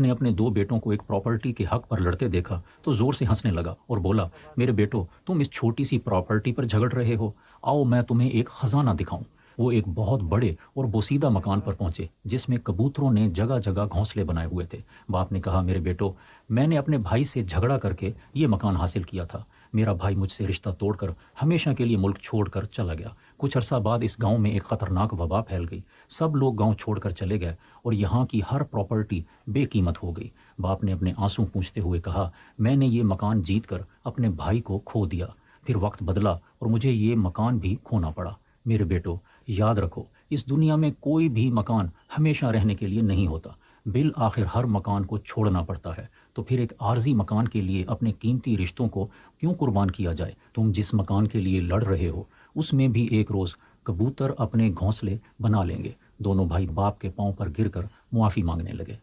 ने अपने दो बेटों को एक प्रॉपर्टी के हक पर लड़ते देखा तो जोर से हंसने लगा और बोला, मेरे बेटो, तुम इस छोटी सी प्रॉपर्टी पर झगड़ रहे हो। आओ मैं तुम्हें एक खजाना दिखाऊं। वो एक बहुत बड़े और बोसीदा मकान पर पहुंचे जिसमें कबूतरों ने जगह जगह घोंसले बनाए हुए थे। बाप ने कहा, मेरे बेटो, मैंने अपने भाई से झगड़ा करके ये मकान हासिल किया था। मेरा भाई मुझसे रिश्ता तोड़कर हमेशा के लिए मुल्क छोड़कर चला गया। कुछ अरसा बाद इस गांव में एक खतरनाक वबा फैल गई। सब लोग गांव छोड़कर चले गए और यहाँ की हर प्रॉपर्टी बेकीमत हो गई। बाप ने अपने आंसू पूंछते हुए कहा, मैंने ये मकान जीत कर अपने भाई को खो दिया। फिर वक्त बदला और मुझे ये मकान भी खोना पड़ा। मेरे बेटो, याद रखो, इस दुनिया में कोई भी मकान हमेशा रहने के लिए नहीं होता। बिल आखिर हर मकान को छोड़ना पड़ता है। तो फिर एक आर्जी मकान के लिए अपने कीमती रिश्तों को क्यों कुर्बान किया जाए? तुम जिस मकान के लिए लड़ रहे हो उसमें भी एक रोज़ कबूतर अपने घोंसले बना लेंगे। दोनों भाई बाप के पांव पर गिरकर मुआफ़ी मांगने लगे।